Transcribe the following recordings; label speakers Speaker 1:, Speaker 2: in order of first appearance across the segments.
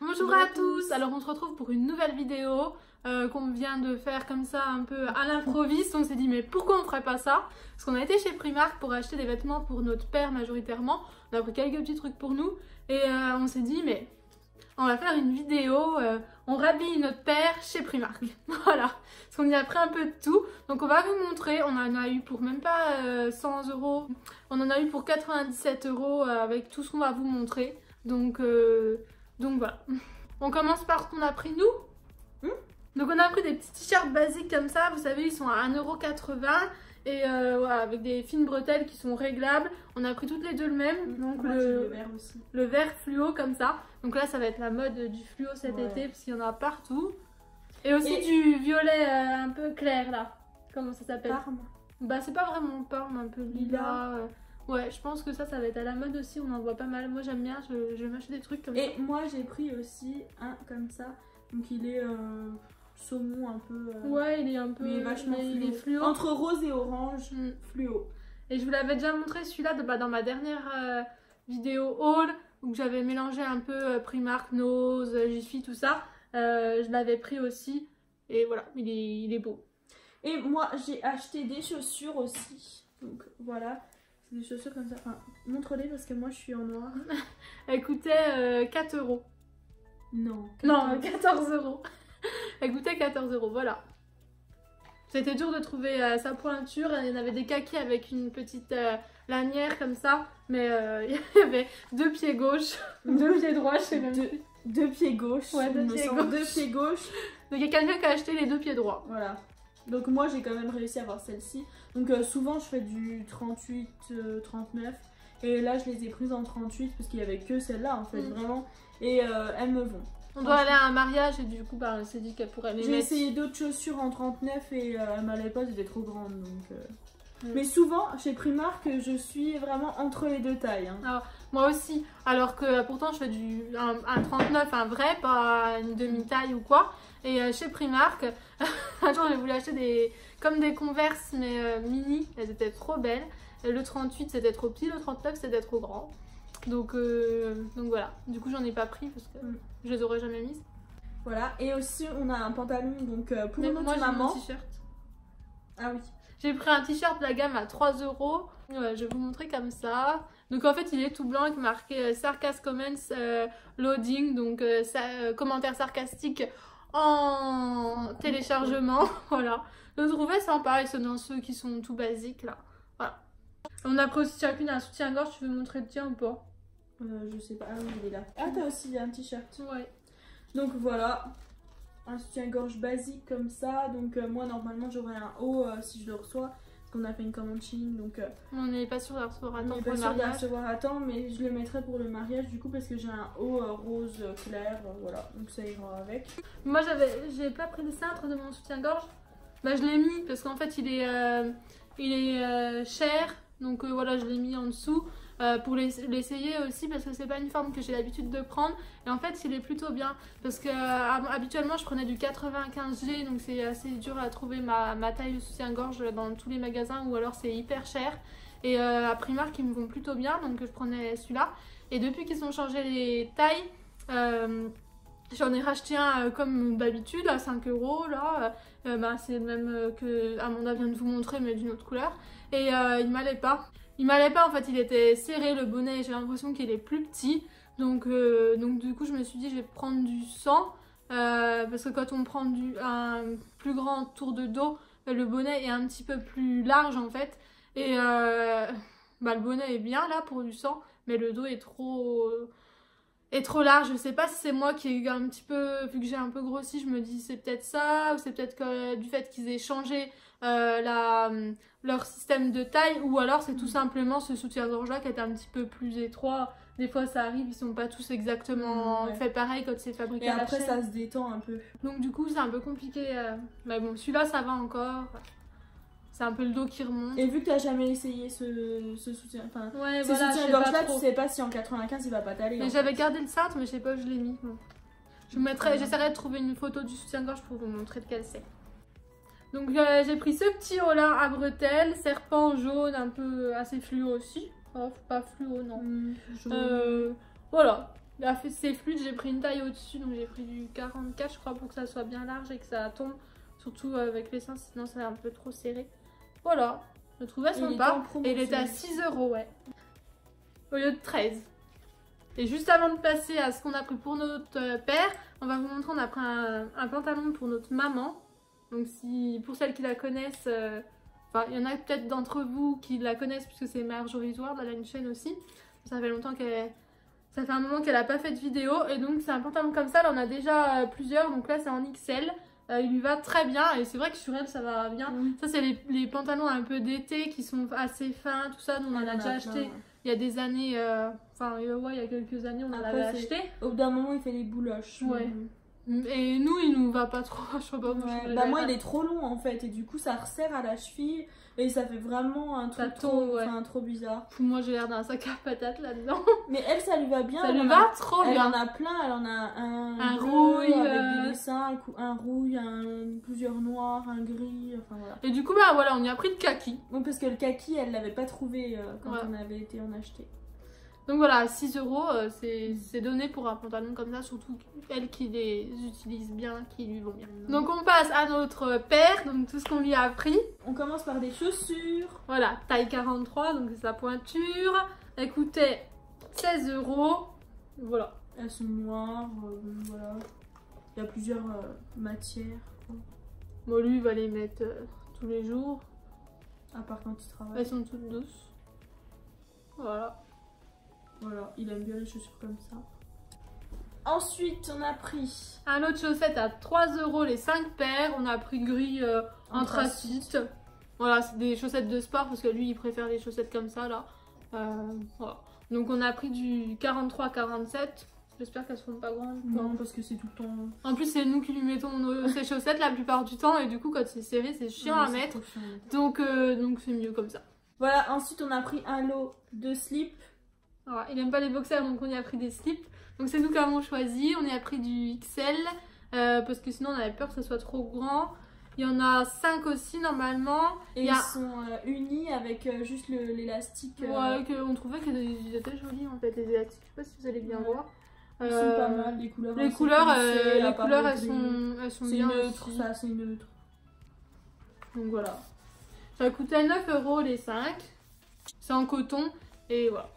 Speaker 1: Bonjour à tous. Alors on se retrouve pour une nouvelle vidéo qu'on vient de faire comme ça un peu à l'improviste. On s'est dit mais pourquoi on ferait pas ça? Parce qu'on a été chez Primark pour acheter des vêtements pour notre père majoritairement. On a pris quelques petits trucs pour nous et on s'est dit mais on va faire une vidéo, on rhabille notre père chez Primark. Voilà, parce qu'on y a pris un peu de tout. Donc on va vous montrer, on en a eu pour même pas 100 €. On en a eu pour 97 € avec tout ce qu'on va vous montrer. Donc voilà. On commence par ce qu'on a pris nous. Donc on a pris des petits t-shirts basiques comme ça, vous savez ils sont à 1,80 € et voilà, avec des fines bretelles qui sont réglables. On a pris toutes les deux le même, donc le
Speaker 2: vert aussi.
Speaker 1: Le vert fluo comme ça. Donc là ça va être la mode du fluo cet été parce qu'il y en a partout. Et aussi du violet un peu clair là. Comment ça s'appelle?
Speaker 2: Parme.
Speaker 1: Bah c'est pas vraiment parme, un peu lilas. Ouais, je pense que ça va être à la mode aussi, on en voit pas mal. Moi j'aime bien, je vais m'acheter des trucs comme ça.
Speaker 2: Et moi j'ai pris aussi un comme ça. Donc il est saumon un peu.
Speaker 1: Ouais, il est un peu.
Speaker 2: Mais vachement fluo.
Speaker 1: Il est fluo.
Speaker 2: Entre rose et orange, fluo.
Speaker 1: Et je vous l'avais déjà montré celui-là dans ma dernière vidéo haul où j'avais mélangé un peu Primark, Nose, Jiffy, tout ça. Je l'avais pris aussi. Et voilà, il est beau.
Speaker 2: Et moi j'ai acheté des chaussures aussi. Donc voilà. Des chaussures comme ça. Enfin, montre-les parce que moi je suis en noir.
Speaker 1: Elle coûtait 4 €.
Speaker 2: Non.
Speaker 1: 14 €. Elle coûtait 14 €, voilà. C'était dur de trouver sa pointure. Il y en avait des kakis avec une petite lanière comme ça. Mais il y avait deux pieds gauche, deux pieds droit, je sais même plus.
Speaker 2: Deux pieds gauche.
Speaker 1: Ouais, deux
Speaker 2: pieds gauche.
Speaker 1: Donc il y a quelqu'un qui a acheté les deux pieds droits.
Speaker 2: Voilà. Donc moi j'ai quand même réussi à avoir celle-ci. Donc souvent je fais du 38, 39. Et là je les ai prises en 38 parce qu'il n'y avait que celle-là en fait, vraiment. Et elles me vont.
Speaker 1: On doit aller à un mariage et du coup bah, on s'est dit qu'elle pourrait les mettre.
Speaker 2: J'ai essayé d'autres chaussures en 39 et elles m'allaient pas, elles étaient trop grandes. Donc, Mais souvent chez Primark je suis vraiment entre les deux tailles. Hein.
Speaker 1: Alors, moi aussi, alors que pourtant je fais un 39, un vrai, pas une demi-taille ou quoi. Et chez Primark, un jour j'ai voulu acheter comme des Converse mais mini, elles étaient trop belles. Et le 38 c'était trop petit, le 39 c'était trop grand. Donc voilà, du coup j'en ai pas pris parce que je les aurais jamais mises.
Speaker 2: Voilà, et aussi on a un pantalon donc pour
Speaker 1: mais
Speaker 2: notre
Speaker 1: moi,
Speaker 2: maman.
Speaker 1: J'ai mon t-shirt.
Speaker 2: Ah oui.
Speaker 1: J'ai pris un t-shirt de la gamme à 3 €. Ouais, je vais vous montrer comme ça. Donc en fait il est tout blanc avec marqué Sarcasm Comments Loading, donc commentaires sarcastiques en téléchargement. Voilà. Je trouvais sympa, ils sont dans ceux qui sont tout basiques là. Voilà. On a pris aussi chacune un soutien-gorge, tu veux montrer le tien ou pas?
Speaker 2: Je sais pas, ah oui il est là. Ah t'as aussi un t-shirt.
Speaker 1: Ouais. Donc
Speaker 2: voilà. Un soutien-gorge basique comme ça. Donc moi normalement j'aurais un haut si je le reçois. Parce qu'on a fait une commande Shein donc...
Speaker 1: on n'est pas sûr de la recevoir à temps
Speaker 2: pour le mariage. Mais je le mettrai pour le mariage du coup parce que j'ai un haut rose clair. Voilà, donc ça ira avec.
Speaker 1: Moi j'ai pas pris le cintre de mon soutien-gorge. Bah je l'ai mis parce qu'en fait il est cher. Donc voilà, je l'ai mis en dessous pour l'essayer aussi parce que c'est pas une forme que j'ai l'habitude de prendre. Et en fait, il est plutôt bien parce que habituellement, je prenais du 95G, donc c'est assez dur à trouver ma taille de soutien-gorge dans tous les magasins ou alors c'est hyper cher. Et à Primark, ils me vont plutôt bien, donc je prenais celui-là. Et depuis qu'ils ont changé les tailles, j'en ai racheté un comme d'habitude à 5 € là. Bah, c'est le même que Amanda vient de vous montrer mais d'une autre couleur. Et il m'allait pas. Il m'allait pas en fait, il était serré le bonnet, j'ai l'impression qu'il est plus petit. Donc du coup je me suis dit je vais prendre du 100. Parce que quand on prend un plus grand tour de dos, le bonnet est un petit peu plus large en fait. Et bah, le bonnet est bien là pour du 100, mais le dos est trop large. Je sais pas si c'est moi qui ai un petit peu, vu que j'ai un peu grossi, je me dis c'est peut-être ça, ou c'est peut-être du fait qu'ils aient changé leur système de taille, ou alors c'est tout simplement ce soutien-gorge là qui est un petit peu plus étroit. Des fois ça arrive, ils sont pas tous exactement faits pareil quand c'est fabriqué à la chaîne.
Speaker 2: Et après ça se détend un peu.
Speaker 1: Donc du coup c'est un peu compliqué. Mais bon, celui-là ça va encore. C'est un peu le dos qui remonte.
Speaker 2: Et vu que t'as jamais essayé ce soutien, enfin,
Speaker 1: ouais,
Speaker 2: ce
Speaker 1: voilà,
Speaker 2: soutien-gorge là, tu sais pas si en 95 il va pas t'aller.
Speaker 1: Mais j'avais gardé le cintre, mais je sais pas où je l'ai mis. Bon. J'essaierai de trouver une photo du soutien-gorge pour vous montrer lequel c'est. Donc j'ai pris ce petit haut là à bretelles, serpent jaune, un peu assez fluo aussi. Oh, pas fluo non.
Speaker 2: Jaune.
Speaker 1: Voilà. a fait ses flûtes, j'ai pris une taille au-dessus, donc j'ai pris du 44 je crois pour que ça soit bien large et que ça tombe. Surtout avec les seins, sinon ça est un peu trop serré. Voilà, je le trouvais sympa. Et il était à 6 €, ouais. Au lieu de 13. Et juste avant de passer à ce qu'on a pris pour notre père, on va vous montrer, on a pris un pantalon pour notre maman. Donc si, pour celles qui la connaissent, enfin il y en a peut-être d'entre vous qui la connaissent puisque c'est Marjorie Ward, elle a une chaîne aussi. Ça fait longtemps ça fait un moment qu'elle n'a pas fait de vidéo. Et donc c'est un pantalon comme ça, là on a déjà plusieurs, donc là c'est en XL. Il lui va très bien et c'est vrai que sur elle ça va bien. Ça c'est les pantalons un peu d'été qui sont assez fins, tout ça, nous on en a déjà acheté. Il y a des années, enfin ouais, il y a quelques années on en avait acheté.
Speaker 2: Au bout d'un moment il fait des bouloches.
Speaker 1: Ouais. Et nous il nous va pas trop, je sais pas.
Speaker 2: Bah moi il est trop long en fait et du coup ça resserre à la cheville et ça fait vraiment un truc trop bizarre.
Speaker 1: Moi j'ai l'air d'un sac à patates là-dedans.
Speaker 2: Mais elle ça lui va bien.
Speaker 1: Ça lui va trop bien.
Speaker 2: Elle en a plein, elle en a un
Speaker 1: rouille
Speaker 2: avec des dessins, un rouille, plusieurs noirs, un gris, enfin voilà.
Speaker 1: Et du coup bah voilà on y a pris le kaki.
Speaker 2: Oui parce que le kaki elle l'avait pas trouvé quand on avait été en acheter.
Speaker 1: Donc voilà, 6 €, c'est donné pour un pantalon comme ça, surtout elle qui les utilise bien, qui lui vont bien. Donc on passe à notre père, donc tout ce qu'on lui a appris.
Speaker 2: On commence par des chaussures.
Speaker 1: Voilà, taille 43, donc c'est sa pointure. Elle coûtait 16 €. Voilà.
Speaker 2: Elles sont noires, voilà. Il y a plusieurs matières.
Speaker 1: Bon, lui il va les mettre tous les jours.
Speaker 2: À part quand il travaille.
Speaker 1: Elles sont toutes douces. Voilà.
Speaker 2: Voilà, il aime bien les chaussures comme ça. Ensuite, on a pris
Speaker 1: un autre chaussette à 3 € les 5 paires. On a pris gris anthracite. Voilà, c'est des chaussettes de sport parce que lui il préfère les chaussettes comme ça là. Voilà. Donc on a pris du 43-47. J'espère qu'elles seront pas grandes.
Speaker 2: Non, parce que c'est tout le temps.
Speaker 1: En plus, c'est nous qui lui mettons ses chaussettes la plupart du temps et du coup, quand c'est serré, c'est chiant à mettre. Donc c'est mieux comme ça.
Speaker 2: Voilà, ensuite on a pris un lot de slips.
Speaker 1: Alors, il aime pas les boxers donc on y a pris des slips. Donc c'est nous qui avons choisi. On y a pris du XL parce que sinon on avait peur que ce soit trop grand. Il y en a 5 aussi normalement.
Speaker 2: Et ils sont unis avec juste l'élastique.
Speaker 1: Ouais, on trouvait qu'ils étaient jolis en fait les élastiques. Je sais pas si vous allez bien voir.
Speaker 2: Ils sont pas mal, les couleurs.
Speaker 1: Les couleurs elles sont bien
Speaker 2: neutres, ça c'est neutre.
Speaker 1: Donc voilà. Ça coûtait 9 € les 5. C'est en coton et voilà.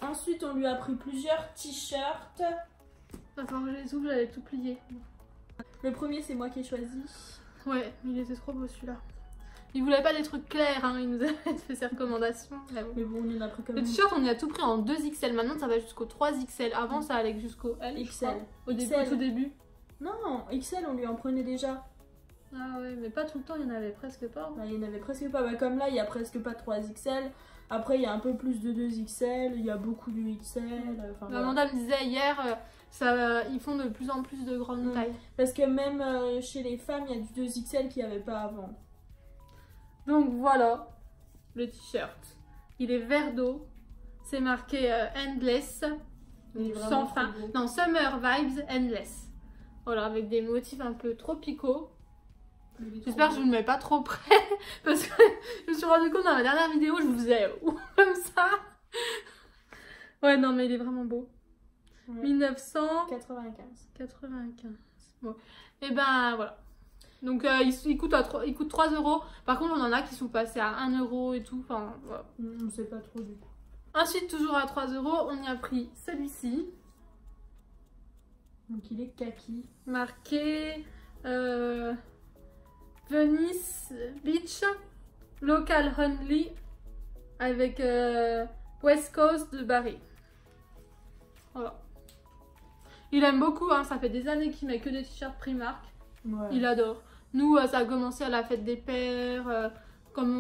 Speaker 2: Ensuite, on lui a pris plusieurs t-shirts.
Speaker 1: Attends, je les ouvre, j'avais tout plié.
Speaker 2: Le premier, c'est moi qui ai choisi.
Speaker 1: Ouais, il était trop beau celui-là. Il voulait pas des trucs clairs, hein, il nous a fait ses recommandations.
Speaker 2: Mais bon, on en a pris quand même.
Speaker 1: Le t-shirt, on y a tout pris en 2 XL. Maintenant, ça va jusqu'au 3 XL. Avant, ça allait jusqu'au L.
Speaker 2: XL.
Speaker 1: Au tout début.
Speaker 2: Non, XL, on lui en prenait déjà.
Speaker 1: Ah ouais, mais pas tout le temps, il y en avait presque pas.
Speaker 2: Bah, il y en avait presque pas. Bah, comme là, il y a presque pas 3 XL. Après, il y a un peu plus de 2 XL. Il y a beaucoup de XL. Enfin,
Speaker 1: Amanda me disait hier, ils font de plus en plus de grandes tailles.
Speaker 2: Parce que même chez les femmes, il y a du 2 XL qu'il n'y avait pas avant.
Speaker 1: Donc voilà le t-shirt. Il est vert d'eau. C'est marqué Endless. Sans fin. Non, Summer Vibes Endless. Voilà, avec des motifs un peu tropicaux. J'espère que je ne le mets pas trop près. Parce que je me suis rendu compte dans la dernière vidéo, je vous faisais comme ça. Ouais, non, mais il est vraiment beau. Ouais. 1995. Bon. Et ben voilà. Donc il coûte 3 €. Par contre, on en a qui sont passés à 1 € et tout. Enfin, voilà.
Speaker 2: On ne sait pas trop du coup.
Speaker 1: Ensuite, toujours à 3 €, on y a pris celui-ci.
Speaker 2: Donc il est kaki.
Speaker 1: Marqué Venice Beach, local only, avec West Coast de Barry. Voilà. Il aime beaucoup, hein, ça fait des années qu'il met que des t-shirts Primark. Ouais. Il adore. Nous, ça a commencé à la fête des pères, comme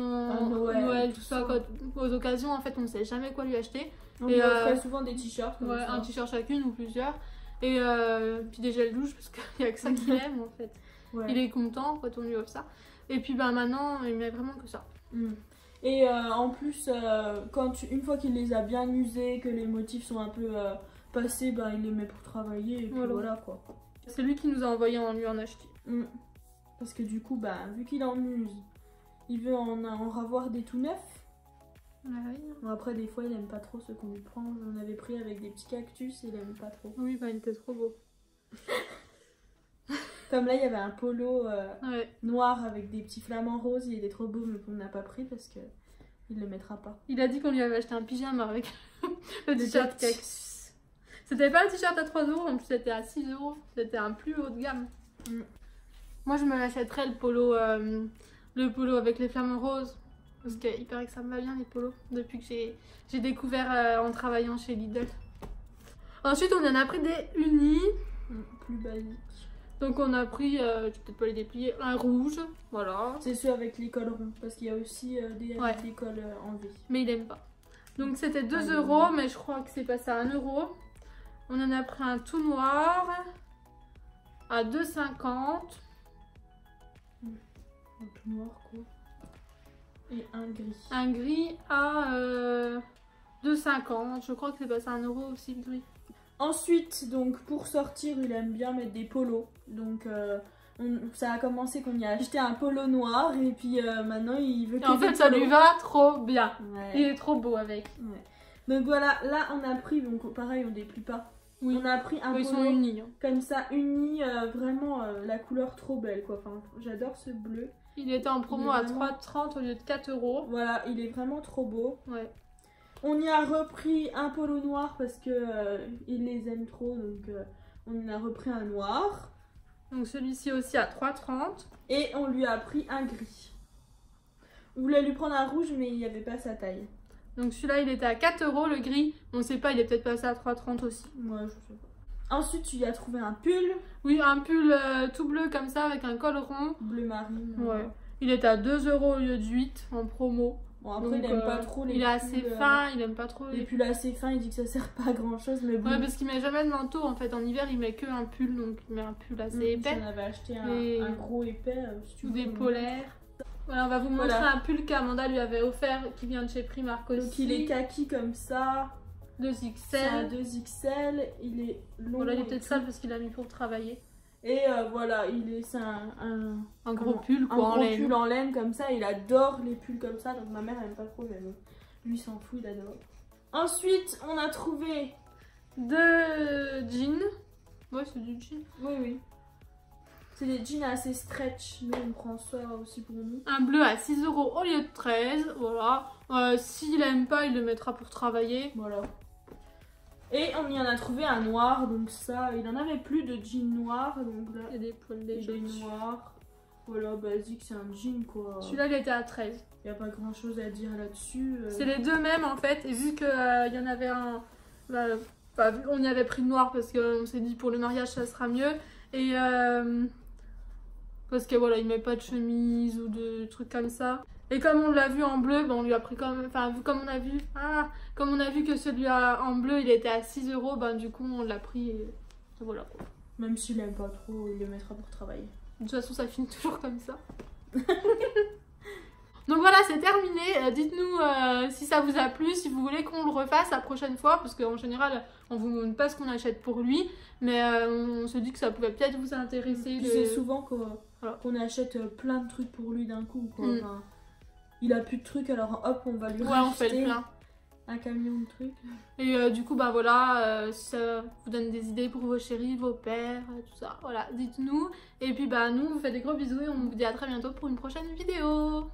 Speaker 1: Noël, tout ça. Aux occasions, en fait, on ne sait jamais quoi lui acheter.
Speaker 2: On lui offrait souvent des t-shirts.
Speaker 1: Ouais, un t-shirt chacune ou plusieurs. Et puis des gels douche, parce qu'il n'y a que ça qu'il aime, en fait. Ouais. Il est content quand on lui offre ça. Et puis bah, maintenant, il met vraiment que ça.
Speaker 2: Et en plus, une fois qu'il les a bien usés, que les motifs sont un peu passés, bah, il les met pour travailler. Et puis voilà quoi.
Speaker 1: C'est lui qui nous a envoyé lui en acheter.
Speaker 2: Parce que du coup, bah, vu qu'il en use, il veut en avoir des tout neufs.
Speaker 1: Ah oui.
Speaker 2: Bon, après, des fois, il aime pas trop ce qu'on lui prend. J'en avais pris avec des petits cactus et il aime pas trop.
Speaker 1: Oui, bah il était trop beau.
Speaker 2: Comme là, il y avait un polo
Speaker 1: Ouais.
Speaker 2: noir avec des petits flamants roses. Il était trop beau, mais on n'a pas pris parce que il le mettra pas.
Speaker 1: Il a dit qu'on lui avait acheté un pyjama avec le
Speaker 2: Des
Speaker 1: t-shirt
Speaker 2: cactus.
Speaker 1: cactus. C'était pas un t-shirt à 3 euros, en plus c'était à 6 euros. C'était un plus haut de gamme.
Speaker 2: Mm.
Speaker 1: Moi je me l'achèterais le polo avec les flamants roses. Parce qu'il paraît que ça me va bien les polos. Depuis que j'ai découvert en travaillant chez Lidl. Ensuite on en a pris des unis.
Speaker 2: Plus basique.
Speaker 1: Donc on a pris, je vais peut-être pas les déplier, un rouge. Voilà.
Speaker 2: C'est ceux avec les cols ronds. Parce qu'il y a aussi des cols en V.
Speaker 1: Mais il aime pas. Donc c'était 2
Speaker 2: Ah,
Speaker 1: euros, mais je crois que c'est passé à 1 euro. On en a pris un tout noir à 2,50.
Speaker 2: Un tout noir, quoi. Et un gris.
Speaker 1: Un gris à 2,50. Je crois que c'est passé à 1 euro aussi le gris.
Speaker 2: Ensuite, donc pour sortir, il aime bien mettre des polos. Donc ça a commencé qu'on y a acheté un polo noir et puis maintenant il veut
Speaker 1: Et
Speaker 2: que
Speaker 1: en
Speaker 2: des
Speaker 1: fait ça
Speaker 2: polos.
Speaker 1: lui va trop bien.
Speaker 2: Ouais.
Speaker 1: Il est trop beau avec.
Speaker 2: Ouais. Donc voilà, là on a pris, donc pareil on déplie pas.
Speaker 1: Oui.
Speaker 2: On a pris un
Speaker 1: Ils
Speaker 2: polo
Speaker 1: sont unis. Hein.
Speaker 2: comme ça uni, vraiment la couleur trop belle quoi. Enfin, j'adore ce bleu.
Speaker 1: Il était en promo
Speaker 2: Il est
Speaker 1: à
Speaker 2: vraiment-
Speaker 1: 3,30 au lieu de 4 euros.
Speaker 2: Voilà, il est vraiment trop beau.
Speaker 1: Ouais.
Speaker 2: On y a repris un polo noir parce que il les aime trop, donc on y a repris un noir.
Speaker 1: Donc celui-ci aussi à 3,30.
Speaker 2: Et on lui a pris un gris. On voulait lui prendre un rouge, mais il n'y avait pas sa taille.
Speaker 1: Donc celui-là il était à 4 euros le gris. On sait pas, il est peut-être passé à 3,30 aussi.
Speaker 2: Moi, je sais pas. Ensuite, tu y as trouvé un pull
Speaker 1: Oui, un pull tout bleu comme ça avec un col rond.
Speaker 2: bleu marine.
Speaker 1: Ouais. Il était à 2 euros au lieu de 8 en promo.
Speaker 2: Bon, après,
Speaker 1: Donc,
Speaker 2: il aime pas trop les
Speaker 1: il est assez
Speaker 2: pulls,
Speaker 1: fin, il aime pas trop
Speaker 2: Les
Speaker 1: les...
Speaker 2: pulls assez fins, il dit que ça sert pas à grand chose, mais bon.
Speaker 1: Ouais, parce qu'il met jamais de manteau en fait. En hiver, il met que un pull, donc il met un pull assez épais.
Speaker 2: J'en avais acheté
Speaker 1: Et-
Speaker 2: un gros épais. Si tu
Speaker 1: Ou
Speaker 2: veux.
Speaker 1: des polaires. Voilà, on va vous montrer
Speaker 2: Voilà.
Speaker 1: un pull qu'Amanda lui avait offert qui vient de chez Primark aussi.
Speaker 2: Donc, il est kaki comme ça.
Speaker 1: 2XL.
Speaker 2: C'est un 2XL. Il est long.
Speaker 1: Voilà, il est
Speaker 2: et
Speaker 1: peut-être
Speaker 2: tout.
Speaker 1: sale parce qu'il l'a mis pour travailler.
Speaker 2: Et voilà, c'est
Speaker 1: Un gros pull
Speaker 2: un
Speaker 1: quoi en
Speaker 2: gros
Speaker 1: laine.
Speaker 2: pull en laine comme ça. Il adore les pulls comme ça. Donc ma mère elle aime pas trop, mais bon, lui il s'en fout, il adore. Ensuite, on a trouvé.
Speaker 1: 2 jeans. Ouais, c'est du jean.
Speaker 2: Oui, oui. C'est des jeans assez stretch. Nous on prend ça aussi pour nous.
Speaker 1: Un bleu à 6 euros au lieu de 13. Voilà. S'il aime pas, il le mettra pour travailler.
Speaker 2: Voilà. Et on y en a trouvé un noir. Donc ça, il en avait plus de jeans noirs. Donc là,
Speaker 1: Il y a des poils
Speaker 2: il
Speaker 1: légers.
Speaker 2: est noir. Voilà, basique, c'est un jean quoi.
Speaker 1: Celui-là, il était à 13.
Speaker 2: Il n'y a pas grand chose à dire là-dessus.
Speaker 1: C'est les deux mêmes en fait. Et vu qu'il y en avait un. On y avait pris le noir parce qu'on s'est dit pour le mariage ça sera mieux. Et. Parce que voilà, il met pas de chemise ou de trucs comme ça. Et comme on l'a vu en bleu, on lui a pris quand même. Enfin, comme on a vu. Comme on a vu que celui en bleu il était à 6 euros, du coup on l'a pris et voilà quoi.
Speaker 2: Même s'il aime pas trop, il le mettra pour travailler.
Speaker 1: De toute façon, ça finit toujours comme ça. Donc voilà, c'est terminé. Dites-nous si ça vous a plu, si vous voulez qu'on le refasse la prochaine fois, parce qu'en général, on vous montre pas ce qu'on achète pour lui, mais on se dit que ça pouvait peut-être vous intéresser.
Speaker 2: Puis c'est souvent
Speaker 1: Voilà.
Speaker 2: qu'on achète plein de trucs pour lui d'un coup. Quoi.
Speaker 1: Mm.
Speaker 2: Enfin, il a plus de trucs, alors hop, on va lui
Speaker 1: Ouais, on fait
Speaker 2: racheter
Speaker 1: le plein.
Speaker 2: un camion de trucs.
Speaker 1: Et du coup, voilà, si ça vous donne des idées pour vos chéris, vos pères, tout ça. Voilà, dites-nous. Et puis, nous, on vous fait des gros bisous et on vous dit à très bientôt pour une prochaine vidéo.